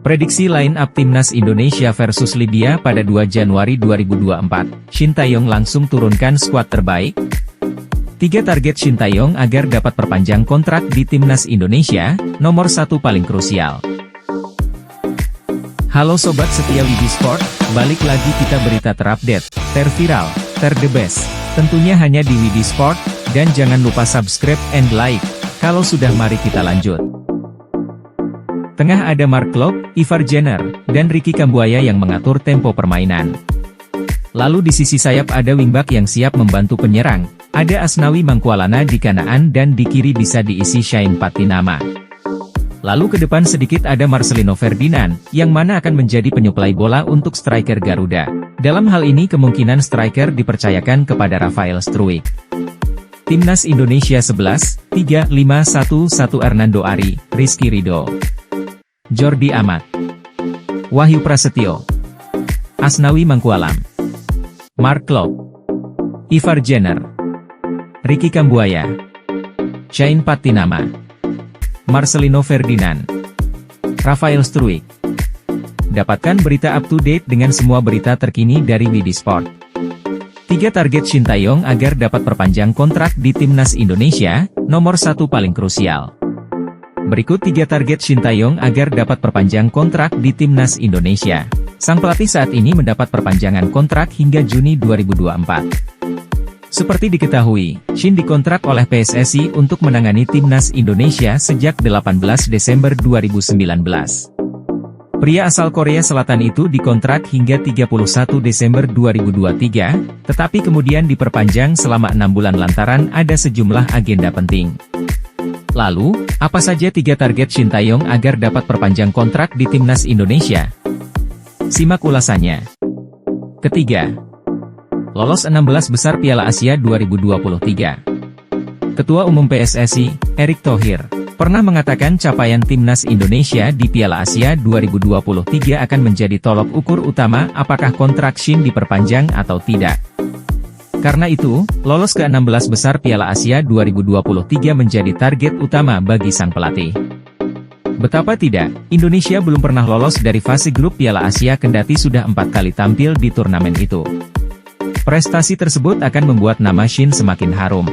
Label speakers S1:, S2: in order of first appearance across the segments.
S1: Prediksi line up Timnas Indonesia versus Libya pada 2 Januari 2024, Shin Tae-yong langsung turunkan skuad terbaik. 3 target Shin Tae-yong agar dapat perpanjang kontrak di Timnas Indonesia, nomor 1 paling krusial. Halo Sobat setia Widi Sport, balik lagi kita berita terupdate, terviral, the best, tentunya hanya di Widi Sport, dan jangan lupa subscribe and like. Kalau sudah mari kita lanjut. Tengah ada Mark Klok, Ivar Jenner, dan Ricky Kambuaya yang mengatur tempo permainan. Lalu di sisi sayap ada wingback yang siap membantu penyerang, ada Asnawi Mangkualana di kanan dan di kiri bisa diisi Shain Patinama. Lalu ke depan sedikit ada Marcelino Ferdinand, yang mana akan menjadi penyuplai bola untuk striker Garuda. Dalam hal ini kemungkinan striker dipercayakan kepada Rafael Struijk. Timnas Indonesia 11, 3, 5, 1, 1 Hernando Ari, Rizky Ridho, Jordi Amat, Wahyu Prasetyo, Asnawi Mangkualam, Mark Klok, Ivar Jenner, Ricky Kambuaya, Shain Patinama, Marcelino Ferdinand, Rafael Struijk. Dapatkan berita up to date dengan semua berita terkini dari Widi Sport. 3 target Shin Tae-yong agar dapat perpanjang kontrak di Timnas Indonesia, nomor 1 paling krusial. Berikut 3 target Shin Tae-yong agar dapat perpanjang kontrak di Timnas Indonesia. Sang pelatih saat ini mendapat perpanjangan kontrak hingga Juni 2024. Seperti diketahui, Shin dikontrak oleh PSSI untuk menangani Timnas Indonesia sejak 18 Desember 2019. Pria asal Korea Selatan itu dikontrak hingga 31 Desember 2023, tetapi kemudian diperpanjang selama 6 bulan lantaran ada sejumlah agenda penting. Lalu, apa saja 3 target Shin Tae-yong agar dapat perpanjang kontrak di Timnas Indonesia? Simak ulasannya. Ketiga, lolos 16 besar Piala Asia 2023. Ketua Umum PSSI, Erick Thohir, pernah mengatakan capaian Timnas Indonesia di Piala Asia 2023 akan menjadi tolok ukur utama apakah kontrak Shin diperpanjang atau tidak. Karena itu, lolos ke 16 besar Piala Asia 2023 menjadi target utama bagi sang pelatih. Betapa tidak, Indonesia belum pernah lolos dari fase grup Piala Asia kendati sudah 4 kali tampil di turnamen itu. Prestasi tersebut akan membuat nama Shin semakin harum.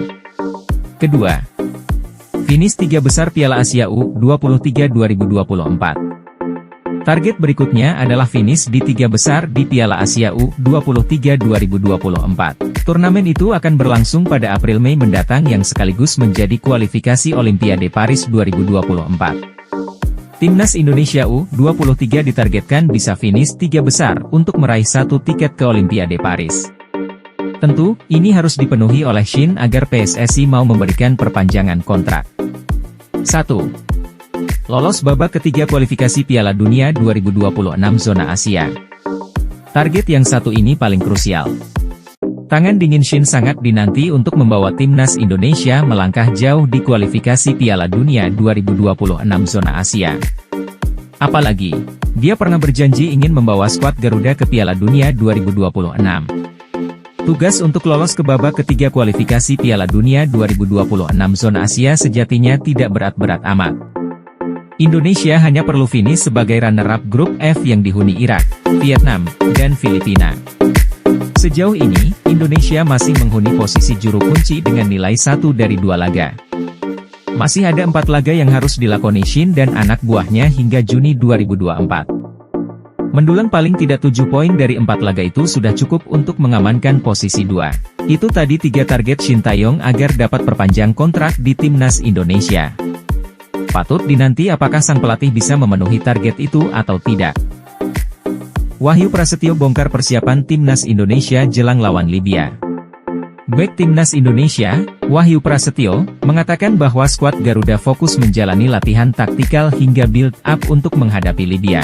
S1: Kedua, finish 3 besar Piala Asia U23 2024. Target berikutnya adalah finish di 3 besar di Piala Asia U23 2024. Turnamen itu akan berlangsung pada April-Mei mendatang yang sekaligus menjadi kualifikasi Olimpiade Paris 2024. Timnas Indonesia U23 ditargetkan bisa finish 3 besar untuk meraih 1 tiket ke Olimpiade Paris. Tentu, ini harus dipenuhi oleh Shin agar PSSI mau memberikan perpanjangan kontrak. 1. Lolos babak ketiga kualifikasi Piala Dunia 2026 zona Asia. Target yang satu ini paling krusial. Tangan dingin Shin sangat dinanti untuk membawa Timnas Indonesia melangkah jauh di kualifikasi Piala Dunia 2026 zona Asia. Apalagi, dia pernah berjanji ingin membawa skuad Garuda ke Piala Dunia 2026. Tugas untuk lolos ke babak ketiga kualifikasi Piala Dunia 2026 zona Asia sejatinya tidak berat-berat amat. Indonesia hanya perlu finish sebagai runner-up grup F yang dihuni Irak, Vietnam, dan Filipina. Sejauh ini, Indonesia masih menghuni posisi juru kunci dengan nilai 1 dari 2 laga. Masih ada 4 laga yang harus dilakoni Shin dan anak buahnya hingga Juni 2024. Mendulang paling tidak 7 poin dari 4 laga itu sudah cukup untuk mengamankan posisi 2. Itu tadi 3 target Shin Tae-yong agar dapat perpanjang kontrak di Timnas Indonesia. Patut dinanti apakah sang pelatih bisa memenuhi target itu atau tidak. Wahyu Prasetyo bongkar persiapan Timnas Indonesia jelang lawan Libya. Bek Timnas Indonesia, Wahyu Prasetyo, mengatakan bahwa skuad Garuda fokus menjalani latihan taktikal hingga build-up untuk menghadapi Libya.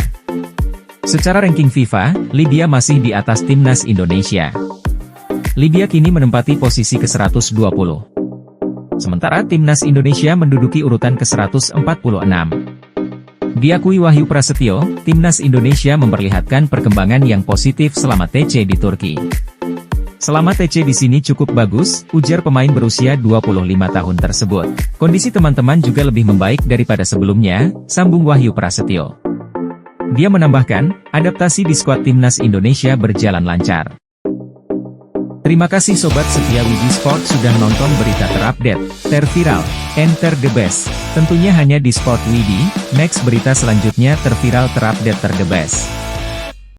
S1: Secara ranking FIFA, Libya masih di atas Timnas Indonesia. Libya kini menempati posisi ke-120. Sementara Timnas Indonesia menduduki urutan ke-146. Diakui Wahyu Prasetyo, Timnas Indonesia memperlihatkan perkembangan yang positif selama TC di Turki. Selama TC di sini cukup bagus, ujar pemain berusia 25 tahun tersebut. Kondisi teman-teman juga lebih membaik daripada sebelumnya, sambung Wahyu Prasetyo. Dia menambahkan, adaptasi di skuad timnas Indonesia berjalan lancar. Terima kasih Sobat setia Widi Sport sudah nonton berita terupdate, terviral, and the best. Tentunya hanya di Sport Widi. Next berita selanjutnya terviral terupdate the best.